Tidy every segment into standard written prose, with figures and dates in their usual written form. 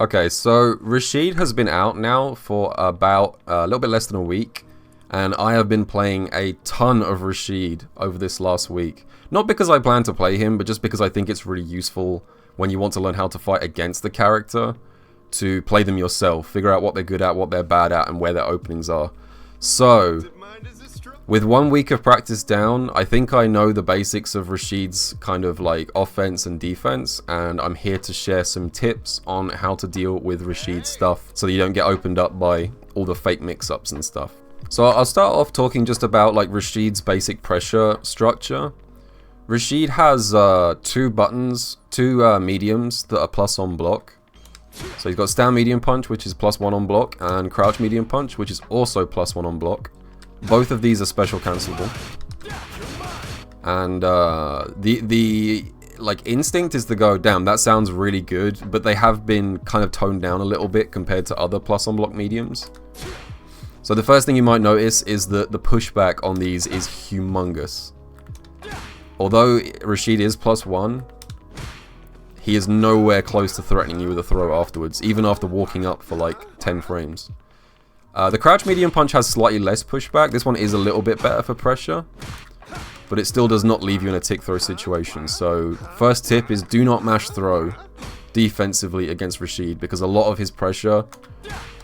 Okay, so Rashid has been out now for about a little bit less than a week, and I have been playing a ton of Rashid over this last week. Not because I plan to play him, but just because I think it's really useful when you want to learn how to fight against the character, to play them yourself, figure out what they're good at, what they're bad at, and where their openings are. So, with 1 week of practice down, I think I know the basics of Rashid's kind of like offense and defense, and I'm here to share some tips on how to deal with Rashid's stuff so that you don't get opened up by all the fake mix-ups and stuff. So I'll start off talking just about like Rashid's basic pressure structure. Rashid has two buttons, two mediums that are plus on block. So he's got stand medium punch, which is +1 on block, and crouch medium punch, which is also +1 on block. Both of these are special cancelable. And the like instinct is to go, damn, that sounds really good, but they have been kind of toned down a little bit compared to other plus on block mediums. So the first thing you might notice is that the pushback on these is humongous. Although Rashid is +1, he is nowhere close to threatening you with a throw afterwards, even after walking up for like 10 frames. The crouch medium punch has slightly less pushback. This one is a little bit better for pressure, but it still does not leave you in a tick throw situation. So first tip is do not mash throw defensively against Rashid, because a lot of his pressure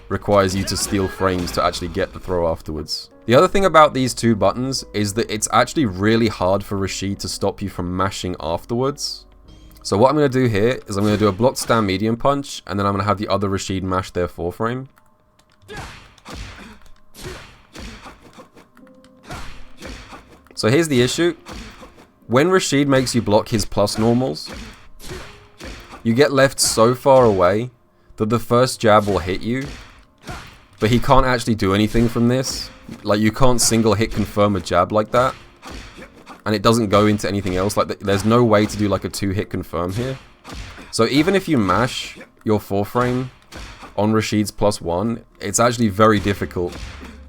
requires you to steal frames to actually get the throw afterwards. The other thing about these two buttons is that it's actually really hard for Rashid to stop you from mashing afterwards. So what I'm going to do here is I'm going to do a blocked stand medium punch, and then I'm going to have the other Rashid mash their 4 frame. So here's the issue. When Rashid makes you block his plus normals, you get left so far away that the first jab will hit you, but he can't actually do anything from this. Like, you can't single hit confirm a jab like that, and it doesn't go into anything else. Like, there's no way to do like a 2-hit confirm here. So even if you mash your 4 frame on Rashid's +1, it's actually very difficult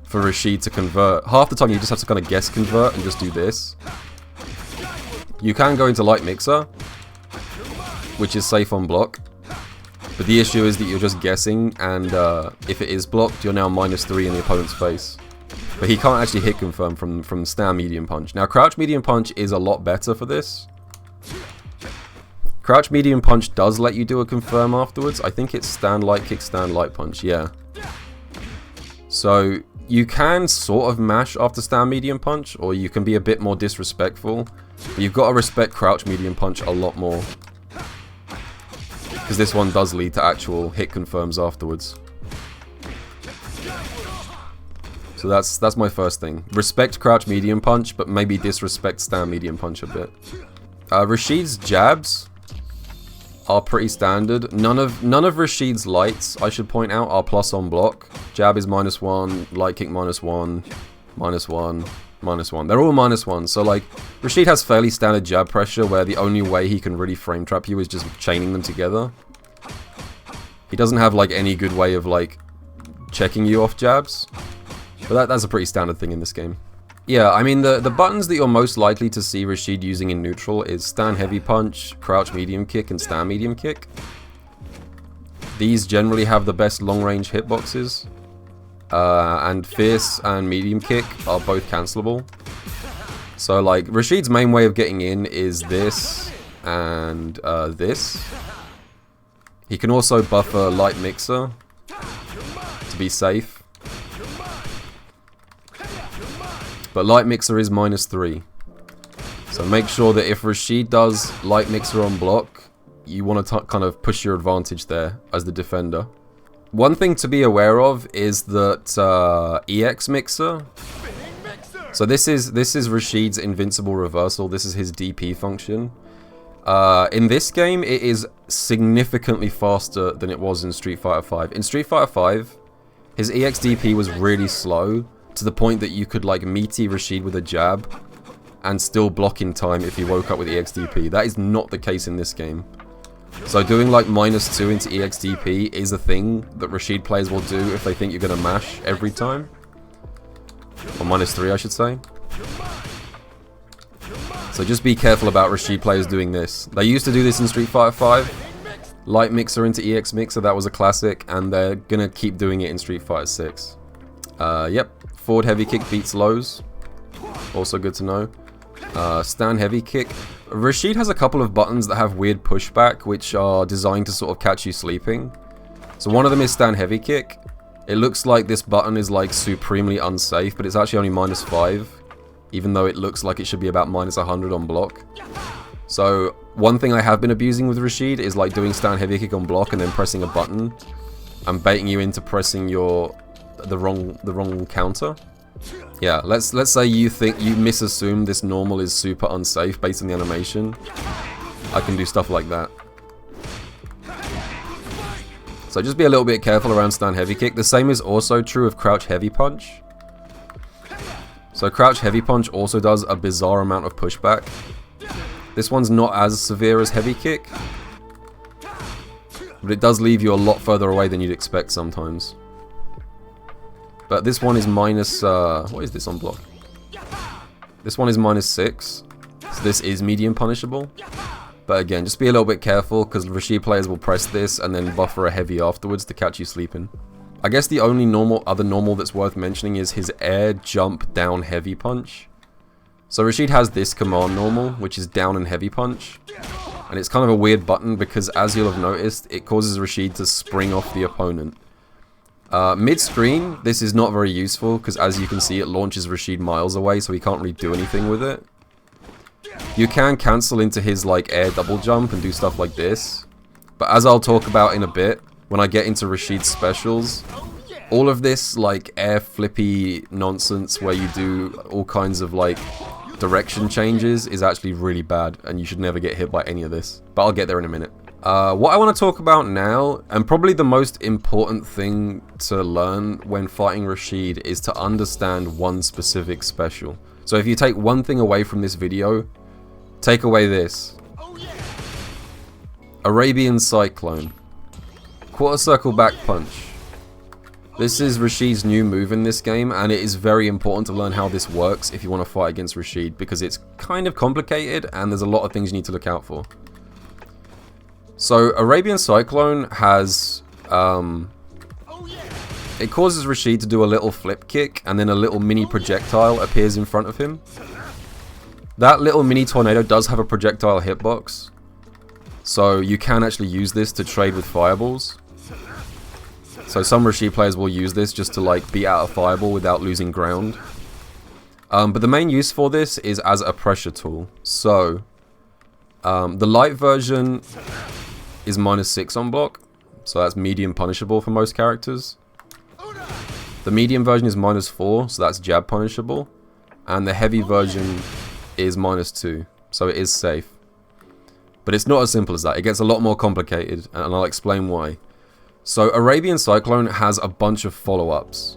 for Rashid to convert. Half the time you just have to kind of guess convert and just do this. You can go into light mixer, which is safe on block, but the issue is that you're just guessing, and if it is blocked, you're now -3 in the opponent's face. But he can't actually hit confirm from stand medium punch. Now crouch medium punch is a lot better for this. Crouch medium punch does let you do a confirm afterwards. I think it's stand light kick, stand light punch, yeah. So you can sort of mash after stand medium punch, or you can be a bit more disrespectful, but you've got to respect crouch medium punch a lot more, because this one does lead to actual hit confirms afterwards. So that's my first thing. Respect crouch medium punch, but maybe disrespect stand medium punch a bit. Rashid's jabs are pretty standard. None of Rashid's lights, I should point out, are plus on block. Jab is -1, light kick -1, -1, -1. They're all -1. So like, Rashid has fairly standard jab pressure, where the only way he can really frame trap you is just chaining them together. He doesn't have like any good way of like checking you off jabs, but that's a pretty standard thing in this game. Yeah, I mean, the buttons that you're most likely to see Rashid using in neutral is stand heavy punch, crouch medium kick, and stand medium kick. These generally have the best long range hitboxes, and fierce and medium kick are both cancelable. So like, Rashid's main way of getting in is this and this. He can also buffer light mixer to be safe. But light mixer is -3. So make sure that if Rashid does light mixer on block, you want to kind of push your advantage there as the defender. One thing to be aware of is that EX mixer. So this is Rashid's invincible reversal. This is his DP function. In this game, it is significantly faster than it was in Street Fighter V. In Street Fighter V, his EX DP was really slow, to the point that you could like meaty Rashid with a jab and still block in time if he woke up with EXDP. That is not the case in this game. So doing like -2 into EXDP is a thing that Rashid players will do if they think you're going to mash every time. Or -3, I should say. So just be careful about Rashid players doing this. They used to do this in Street Fighter V, Light Mixer into EX Mixer, that was a classic, and they're gonna keep doing it in Street Fighter 6. Yep, forward heavy kick beats lows. Also good to know. Stand heavy kick. Rashid has a couple of buttons that have weird pushback, which are designed to sort of catch you sleeping. So one of them is stand heavy kick. It looks like this button is like supremely unsafe, but it's actually only -5, even though it looks like it should be about -100 on block. So one thing I have been abusing with Rashid is like doing stand heavy kick on block and then pressing a button and baiting you into pressing the wrong counter. Yeah, let's say you think you misassume this normal is super unsafe based on the animation. I can do stuff like that. So just be a little bit careful around stand heavy kick. The same is also true of crouch heavy punch. So crouch heavy punch also does a bizarre amount of pushback. This one's not as severe as heavy kick, but it does leave you a lot further away than you'd expect sometimes. But this one is minus, what is this on block? This one is -6, so this is medium punishable. But again, just be a little bit careful, because Rashid players will press this and then buffer a heavy afterwards to catch you sleeping. I guess the only other normal that's worth mentioning is his air jump down heavy punch. So Rashid has this command normal, which is down and heavy punch. And it's kind of a weird button, because as you'll have noticed, it causes Rashid to spring off the opponent. Mid-screen, this is not very useful, because as you can see, it launches Rashid miles away, so he can't really do anything with it. You can cancel into his like air double jump and do stuff like this, but as I'll talk about in a bit, when I get into Rashid's specials, all of this like air flippy nonsense where you do all kinds of like direction changes is actually really bad, and you should never get hit by any of this, but I'll get there in a minute. What I want to talk about now, and probably the most important thing to learn when fighting Rashid, is to understand one specific special. So if you take one thing away from this video, take away this. Arabian Cyclone. Quarter circle back punch. This is Rashid's new move in this game, and it is very important to learn how this works if you want to fight against Rashid, because it's kind of complicated and there's a lot of things you need to look out for. So Arabian Cyclone has, it causes Rashid to do a little flip kick, and then a little mini projectile appears in front of him. That little mini tornado does have a projectile hitbox, so you can actually use this to trade with fireballs. So some Rashid players will use this just to like beat out a fireball without losing ground. But the main use for this is as a pressure tool. So the light version is -6 on block, so that's medium punishable for most characters. The medium version is -4, so that's jab punishable, and the heavy version is -2, so it is safe. But it's not as simple as that. It gets a lot more complicated, and I'll explain why. So Arabian Cyclone has a bunch of follow-ups.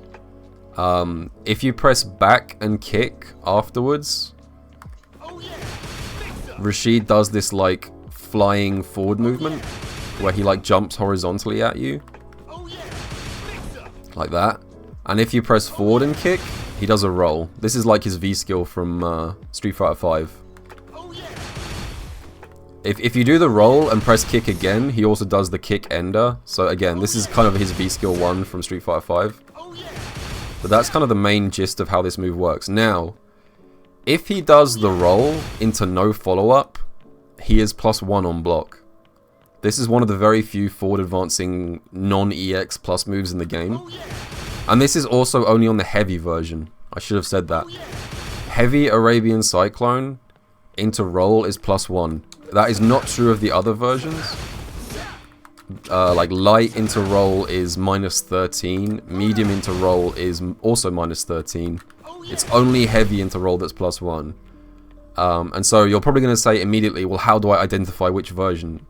If you press back and kick afterwards, Rashid does this like flying forward movement where he like jumps horizontally at you like that, and if you press forward and kick, he does a roll. This is like his V skill from Street Fighter 5. If you do the roll and press kick again, he also does the kick ender. So again, this is kind of his V skill 1 from Street Fighter 5. But that's kind of the main gist of how this move works. Now, if he does the roll into no follow-up, he is +1 on block. This is one of the very few forward advancing non-EX plus moves in the game. And this is also only on the heavy version. I should have said that. Heavy Arabian Cyclone into roll is +1. That is not true of the other versions. Like light into roll is -13. Medium into roll is also -13. It's only heavy into roll that's +1. And so you're probably going to say immediately, well, how do I identify which version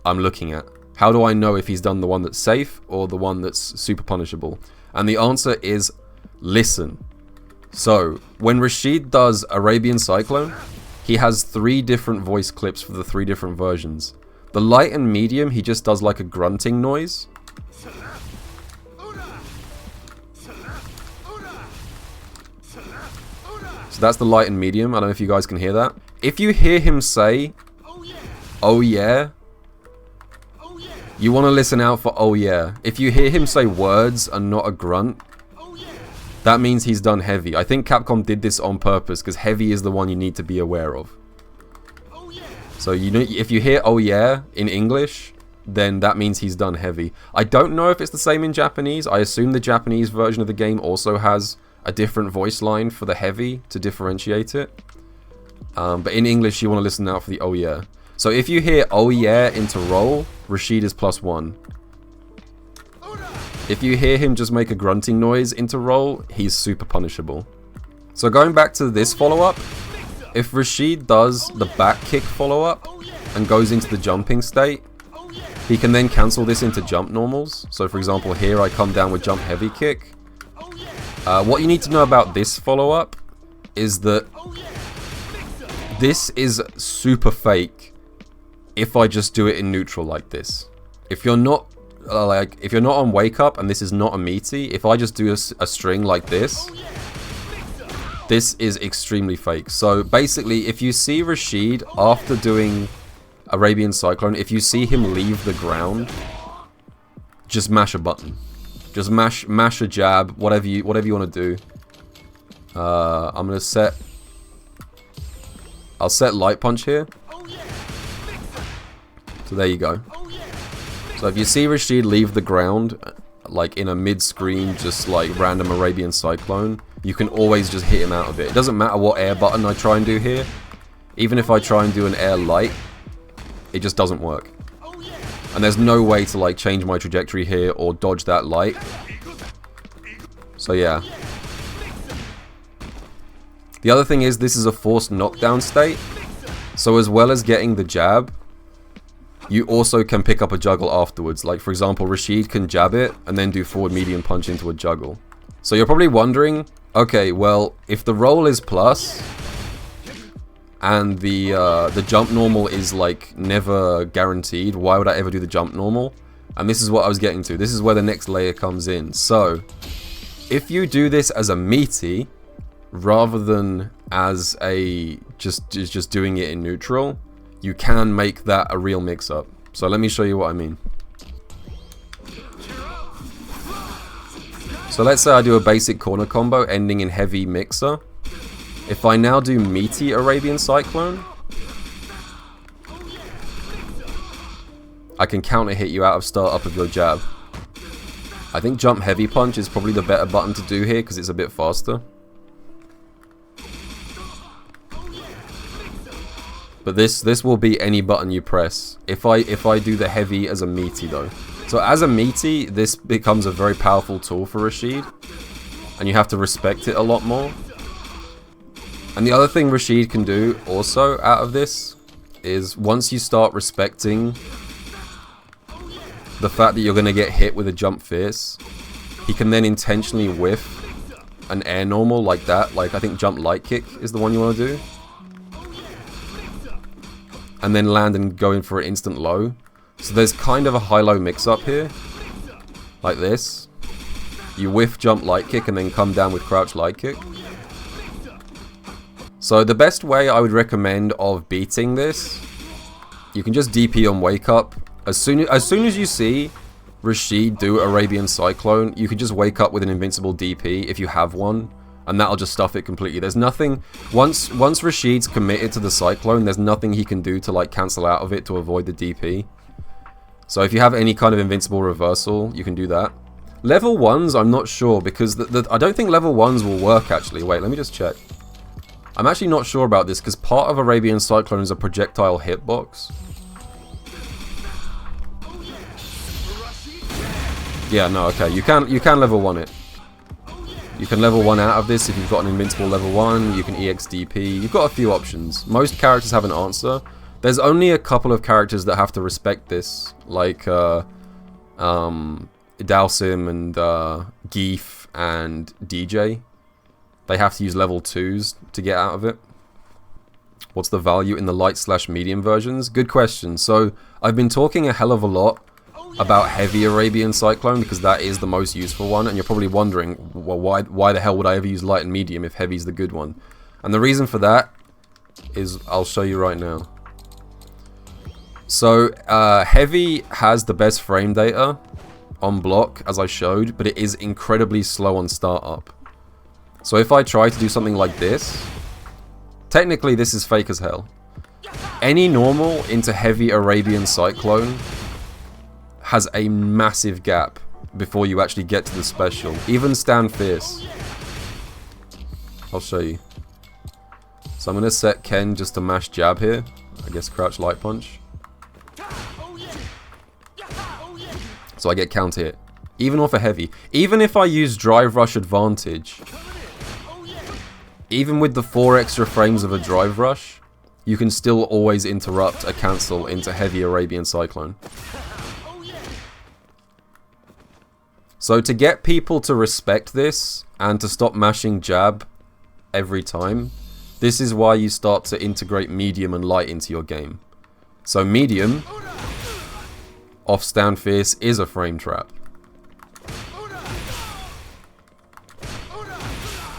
I'm looking at? How do I know if he's done the one that's safe or the one that's super punishable? And the answer is listen. So when Rashid does Arabian Cyclone, he has 3 different voice clips for the 3 different versions. The light and medium, he just does like a grunting noise. So that's the light and medium. I don't know if you guys can hear that. If you hear him say, "Oh yeah," you want to listen out for oh yeah. If you hear him say words and not a grunt, that means he's done heavy. I think Capcom did this on purpose because heavy is the one you need to be aware of. So you know, if you hear oh yeah in English, then that means he's done heavy. I don't know if it's the same in Japanese. I assume the Japanese version of the game also has a different voice line for the heavy to differentiate it. But in English, you want to listen out for the oh yeah. So if you hear oh yeah into roll, Rashid is +1. If you hear him just make a grunting noise into roll, he's super punishable. So going back to this follow-up, if Rashid does the back kick follow-up and goes into the jumping state, he can then cancel this into jump normals. So for example, here I come down with jump heavy kick. What you need to know about this follow-up is that this is super fake if I just do it in neutral like this. If you're not on wake up and this is not a meaty, if I just do a string like this, this is extremely fake. So basically, if you see Rashid after doing Arabian Cyclone, if you see him leave the ground, just mash a button. Just mash a jab, whatever you want to do. I'm gonna set. I'll set light punch here. So there you go. So if you see Rashid leave the ground, like in a mid-screen, just like random Arabian Cyclone, you can always just hit him out of it. It doesn't matter what air button I try and do here. Even if I try and do an air light, it just doesn't work. And there's no way to like change my trajectory here or dodge that light. So yeah. The other thing is, this is a forced knockdown state. So as well as getting the jab, you also can pick up a juggle afterwards. Like for example, Rashid can jab it and then do forward medium punch into a juggle. So you're probably wondering, okay, well, if the roll is plus and the jump normal is like never guaranteed, why would I ever do the jump normal? And this is what I was getting to. This is where the next layer comes in. So if you do this as a meaty rather than as a just doing it in neutral, you can make that a real mix-up. So let me show you what I mean. So let's say I do a basic corner combo ending in heavy mixer. If I now do meaty Arabian Cyclone, I can counter hit you out of start up of your jab. I think jump heavy punch is probably the better button to do here because it's a bit faster. But this will be any button you press. If I do the heavy as a meaty though. So as a meaty, this becomes a very powerful tool for Rashid. And you have to respect it a lot more. And the other thing Rashid can do also out of this is once you start respecting the fact that you're going to get hit with a jump fierce, he can then intentionally whiff an air normal like that. Like I think jump light kick is the one you want to do. And then land and go in for an instant low. So there's kind of a high-low mix-up here. Like this. You whiff jump light kick and then come down with crouch light kick. So the best way I would recommend of beating this, you can just DP on wake up. As soon as you see Rashid do Arabian Cyclone, you can just wake up with an invincible DP if you have one. And that'll just stuff it completely. There's nothing, once Rashid's committed to the Cyclone, there's nothing he can do to like cancel out of it to avoid the DP. So if you have any kind of invincible reversal, you can do that. Level 1s, I'm not sure, because I don't think level 1s will work actually. Wait, let me just check. I'm actually not sure about this, because part of Arabian Cyclone is a projectile hitbox. Yeah, no, okay, you can level 1 it. You can level 1 out of this if you've got an invincible level 1, you can EXDP, you've got a few options. Most characters have an answer. There's only a couple of characters that have to respect this, like Dalsim and Geef and DJ. They have to use level 2s to get out of it. What's the value in the light/medium versions? Good question. So I've been talking a hell of a lot about heavy Arabian Cyclone because that is the most useful one, and you're probably wondering, well, why the hell would I ever use light and medium if heavy's the good one? And the reason for that is I'll show you right now. So, Heavy has the best frame data on block, as I showed, but it is incredibly slow on startup. So if I try to do something like this, technically this is fake as hell. Any normal into Heavy Arabian Cyclone has a massive gap before you actually get to the special. Even Stand Fierce. I'll show you. So I'm going to set Ken just to mash jab here. I guess crouch light punch. So I get counter hit. Even off a heavy. Even if I use drive rush advantage. Even with the 4 extra frames of a drive rush, you can still always interrupt a cancel into Heavy Arabian Cyclone. So to get people to respect this and to stop mashing jab every time, this is why you start to integrate medium and light into your game. So medium off Stand Fierce is a frame trap.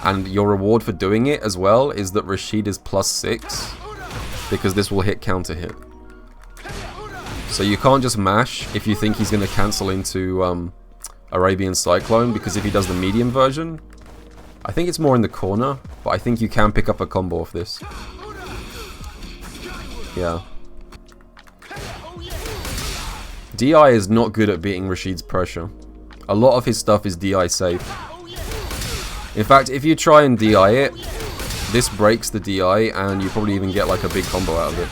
And your reward for doing it as well is that Rashid is +6, because this will hit counter hit. So you can't just mash if you think he's going to cancel into Arabian Cyclone, because if he does the medium version, I think it's more in the corner, but I think you can pick up a combo off this. Yeah. DI is not good at beating Rashid's pressure. A lot of his stuff is DI safe. In fact, if you try and DI it, this breaks the DI and you probably even get like a big combo out of it.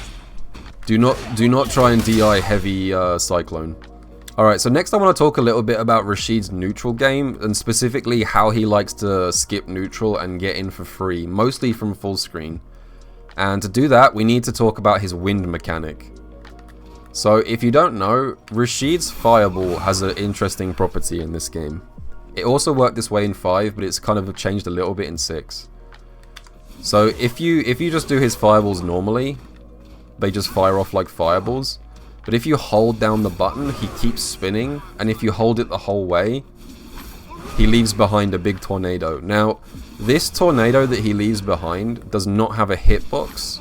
Do not try and DI Heavy Cyclone. Alright, so next I want to talk a little bit about Rashid's neutral game, and specifically how he likes to skip neutral and get in for free, mostly from full screen. And to do that, we need to talk about his wind mechanic. So if you don't know, Rashid's Fireball has an interesting property in this game. It also worked this way in 5, but it's kind of changed a little bit in 6. So if you just do his fireballs normally, they just fire off like fireballs. But if you hold down the button, he keeps spinning, and if you hold it the whole way, he leaves behind a big tornado. Now, this tornado that he leaves behind does not have a hitbox,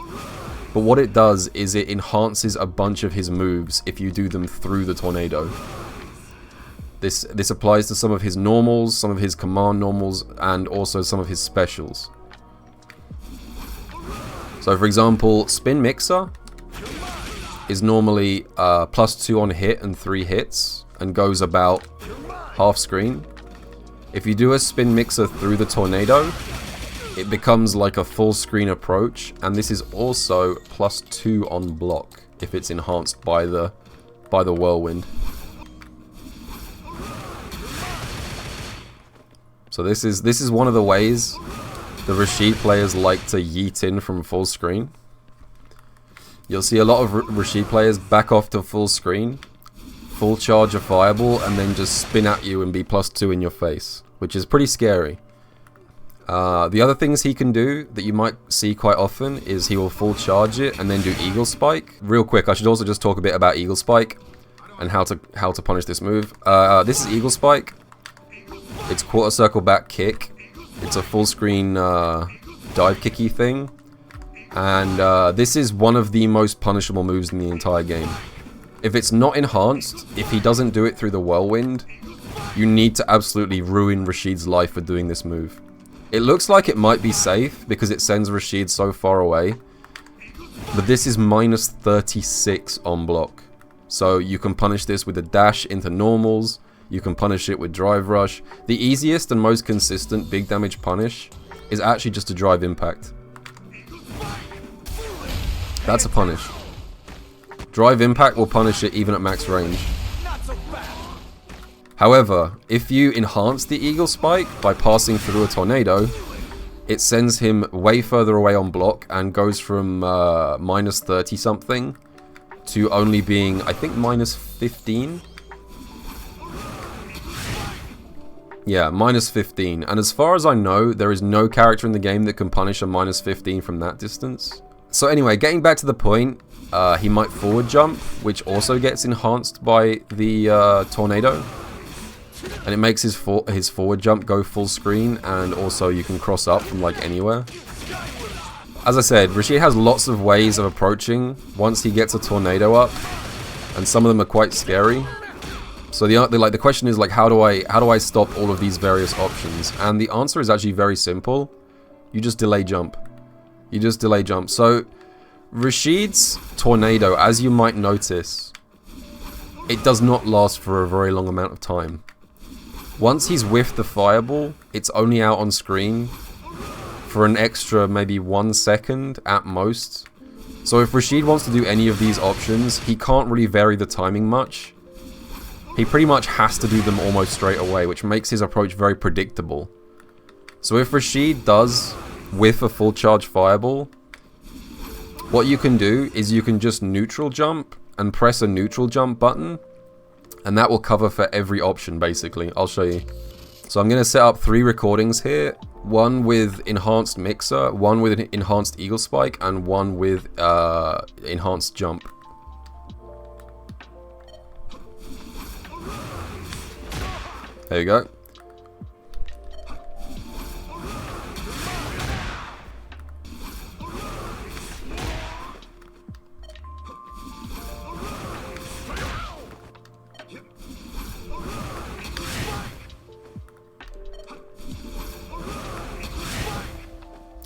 but what it does is it enhances a bunch of his moves if you do them through the tornado. This applies to some of his normals, some of his command normals, and also some of his specials. So for example, Spin Mixer is normally +2 on hit and 3 hits, and goes about half screen. If you do a Spin Mixer through the tornado, it becomes like a full screen approach, and this is also +2 on block if it's enhanced by the whirlwind. So this is one of the ways the Rashid players like to yeet in from full screen. You'll see a lot of Rashid players back off to full screen, full charge a fireball, and then just spin at you and be +2 in your face, which is pretty scary. The other things he can do that you might see quite often is he will full charge it and then do Eagle Spike. Real quick, I should also just talk a bit about Eagle Spike and how to punish this move. This is Eagle Spike. It's quarter circle back kick. It's a full screen dive kicky thing. And this is one of the most punishable moves in the entire game. If it's not enhanced, if he doesn't do it through the whirlwind, you need to absolutely ruin Rashid's life for doing this move. It looks like it might be safe because it sends Rashid so far away, but this is -36 on block. So you can punish this with a dash into normals, you can punish it with drive rush. The easiest and most consistent big damage punish is actually just a drive impact. That's a punish. Drive impact will punish it even at max range. However, if you enhance the Eagle Spike by passing through a tornado, it sends him way further away on block and goes from -30 something to only being, I think, -15. Yeah, -15. And as far as I know, there is no character in the game that can punish a -15 from that distance. So anyway, getting back to the point, he might forward jump, which also gets enhanced by the tornado. And it makes his forward jump go full screen, and also you can cross up from like anywhere. As I said, Rashid has lots of ways of approaching once he gets a tornado up. and some of them are quite scary. So the question is like, how do I stop all of these various options? And the answer is actually very simple. You just delay jump. You just delay jump. So Rashid's tornado, as you might notice, it does not last for a very long amount of time. Once he's whiffed the fireball, it's only out on screen for an extra maybe 1 second at most. So if Rashid wants to do any of these options, he can't really vary the timing much. He pretty much has to do them almost straight away, which makes his approach very predictable. So if Rashid does whiff a full charge fireball, what you can do is you can just neutral jump and press a neutral jump button, and that will cover for every option basically. I'll show you. So I'm going to set up 3 recordings here. One with enhanced mixer, one with an enhanced eagle spike, and one with enhanced jump. There you go.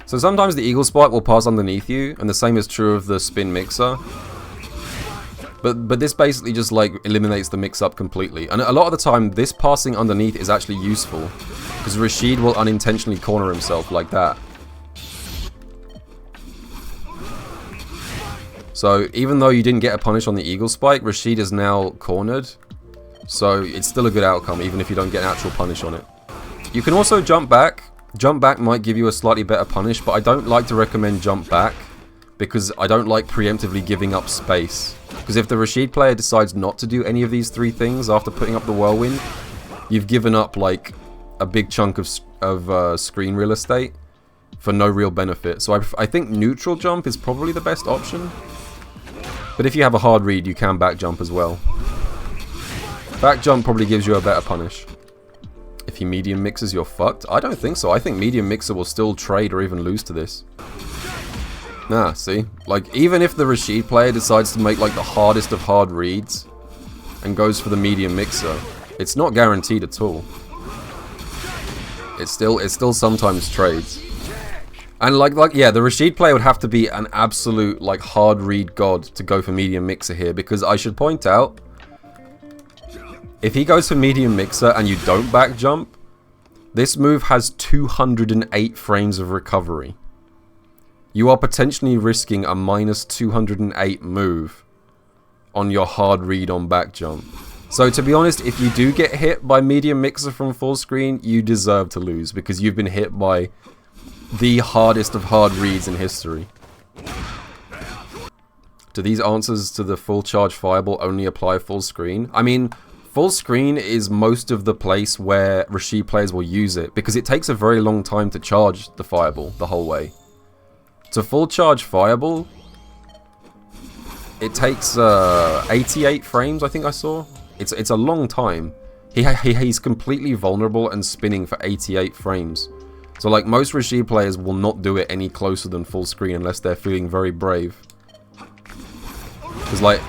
So sometimes the eagle spike will pass underneath you, and the same is true of the spin mixer. But this basically just like eliminates the mix-up completely. And a lot of the time, this passing underneath is actually useful, because Rashid will unintentionally corner himself like that. So even though you didn't get a punish on the eagle spike, Rashid is now cornered. So it's still a good outcome, even if you don't get an actual punish on it. You can also jump back. Jump back might give you a slightly better punish, but I don't like to recommend jump back, because I don't like preemptively giving up space. Because if the Rashid player decides not to do any of these 3 things after putting up the whirlwind, you've given up like a big chunk of screen real estate for no real benefit. So I think neutral jump is probably the best option. But if you have a hard read, you can back jump as well. Back jump probably gives you a better punish. If he medium mixes, you're fucked? I don't think so. I think medium mixer will still trade or even lose to this. Nah, see? Like, even if the Rashid player decides to make, like, the hardest of hard reads and goes for the medium mixer, it's not guaranteed at all. It still sometimes trades. And, like, yeah, the Rashid player would have to be an absolute, like, hard read god to go for medium mixer here, because I should point out, if he goes for medium mixer and you don't back jump, this move has 208 frames of recovery. You are potentially risking a minus 208 move on your hard read on back jump. So to be honest, if you do get hit by medium mixer from full screen, you deserve to lose, because you've been hit by the hardest of hard reads in history. Do these answers to the full charge fireball only apply full screen? I mean, full screen is most of the place where Rashid players will use it, because it takes a very long time to charge the fireball the whole way. To full charge fireball, it takes 88 frames, I think I saw. It's a long time. He's completely vulnerable and spinning for 88 frames. So like, most Rashid players will not do it any closer than full screen unless they're feeling very brave. Because like,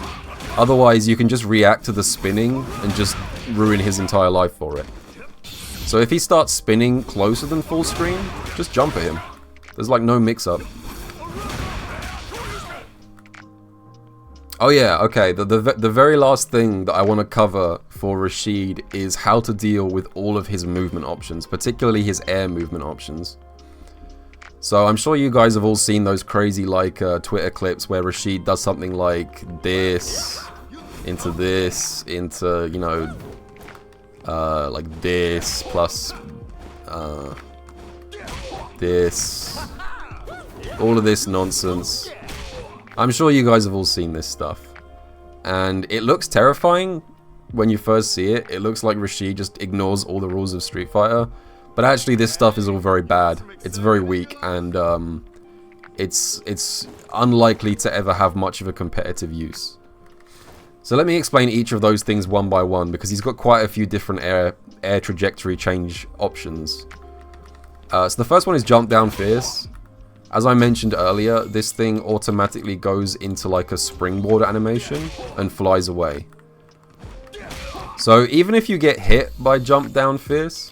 otherwise you can just react to the spinning and just ruin his entire life for it. So if he starts spinning closer than full screen, just jump at him. There's like no mix-up. Oh yeah, okay, the very last thing that I want to cover for Rashid is how to deal with all of his movement options, particularly his air movement options. So I'm sure you guys have all seen those crazy like Twitter clips where Rashid does something like this, into, you know, like this, plus this, all of this nonsense. I'm sure you guys have all seen this stuff, and it looks terrifying when you first see it. It looks like Rashid just ignores all the rules of Street Fighter, but actually this stuff is all very bad. It's very weak, and it's unlikely to ever have much of a competitive use. So let me explain each of those things one by one, because he's got quite a few different air trajectory change options. So the first one is jump down fierce. As I mentioned earlier, this thing automatically goes into like a springboard animation and flies away. So even if you get hit by jump down fierce,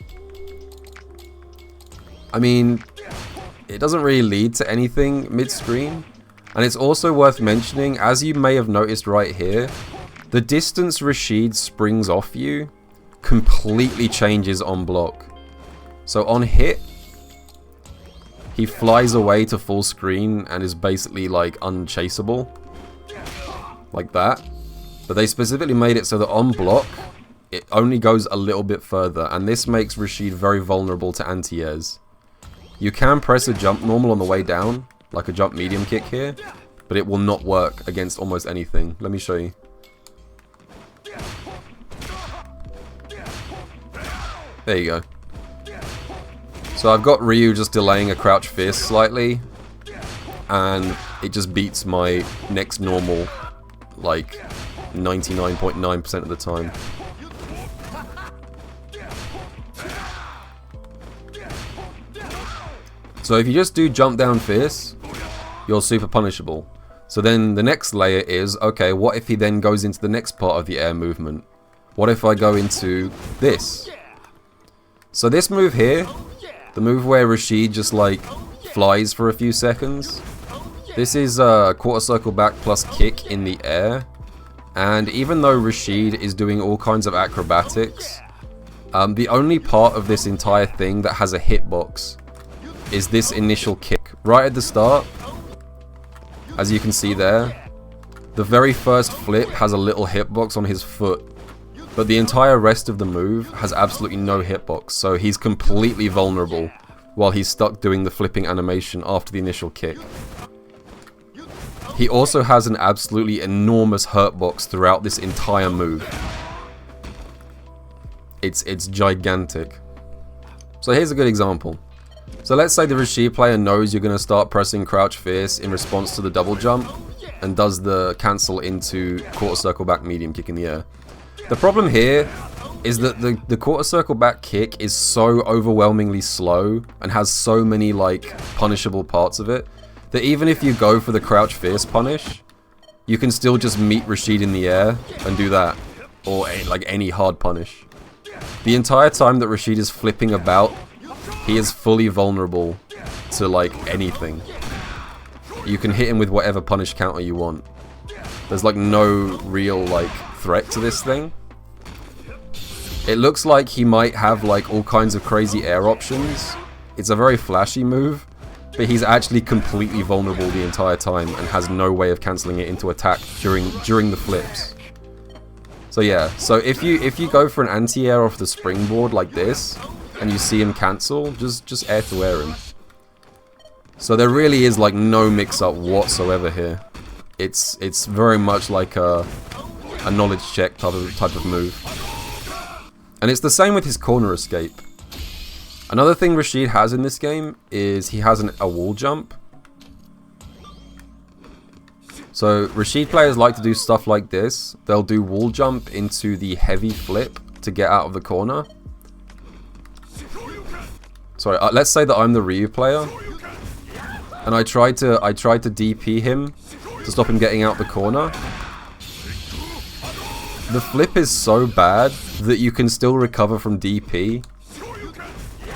I mean, it doesn't really lead to anything mid-screen. And it's also worth mentioning, as you may have noticed right here, the distance Rashid springs off you completely changes on block. So on hit, he flies away to full screen and is basically like unchaseable. Like that. But they specifically made it so that on block, it only goes a little bit further. And this makes Rashid very vulnerable to anti-airs. You can press a jump normal on the way down, like a jump medium kick here, but it will not work against almost anything. Let me show you. There you go. So I've got Ryu just delaying a crouch fierce slightly, and it just beats my next normal, like, 99.9% of the time. So if you just do jump down fierce, you're super punishable. So then the next layer is, okay, what if he then goes into the next part of the air movement? What if I go into this? So this move here, the move where Rashid just like flies for a few seconds, this is a quarter circle back plus kick in the air. And even though Rashid is doing all kinds of acrobatics, the only part of this entire thing that has a hitbox is this initial kick. Right at the start, as you can see there, the very first flip has a little hitbox on his foot, but the entire rest of the move has absolutely no hitbox, so he's completely vulnerable while he's stuck doing the flipping animation after the initial kick. He also has an absolutely enormous hurtbox throughout this entire move. It's gigantic. So here's a good example. So let's say the Rashid player knows you're going to start pressing crouch fierce in response to the double jump and does the cancel into quarter circle back medium kick in the air. The problem here is that the quarter circle back kick is so overwhelmingly slow and has so many like punishable parts of it that even if you go for the crouch fierce punish, you can still just meet Rashid in the air and do that, or like any hard punish. The entire time that Rashid is flipping about, he is fully vulnerable to like anything. You can hit him with whatever punish counter you want. There's like no real like threat to this thing. It looks like he might have like all kinds of crazy air options. It's a very flashy move, but he's actually completely vulnerable the entire time and has no way of cancelling it into attack during the flips. So yeah, so if you go for an anti-air off the springboard like this, and you see him cancel, just air to air him. So there really is like no mix-up whatsoever here. It's very much like a knowledge check type of move. And it's the same with his corner escape. Another thing Rashid has in this game is he has a wall jump. So Rashid players like to do stuff like this. They'll do wall jump into the heavy flip to get out of the corner. Sorry, let's say that I'm the Ryu player, and I tried to DP him to stop him getting out the corner. The flip is so bad that you can still recover from DP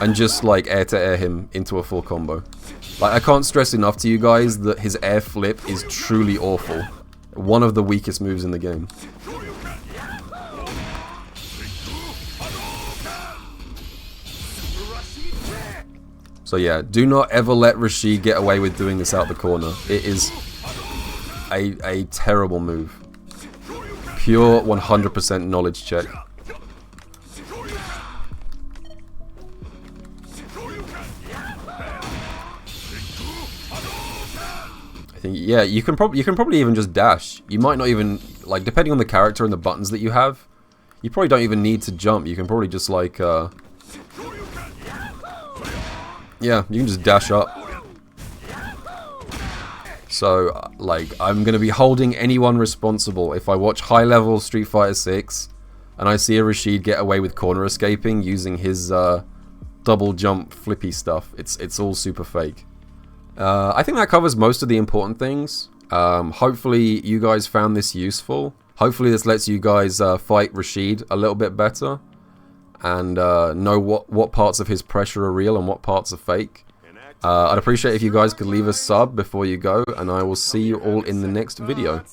and just like air to air him into a full combo. Like, I can't stress enough to you guys that his air flip is truly awful. One of the weakest moves in the game. So yeah, do not ever let Rashid get away with doing this out the corner. It is a terrible move. Pure 100% knowledge check. I think, yeah, you can probably even just dash. You might not even, like, depending on the character and the buttons that you have, you probably don't even need to jump. You can probably just like yeah, you can just dash up. So, like, I'm going to be holding anyone responsible if I watch high-level Street Fighter 6 and I see a Rashid get away with corner escaping using his double jump flippy stuff. It's all super fake. I think that covers most of the important things. Hopefully you guys found this useful. Hopefully this lets you guys fight Rashid a little bit better. And know what parts of his pressure are real and what parts are fake. I'd appreciate if you guys could leave a sub before you go. And I will see you all in the next video.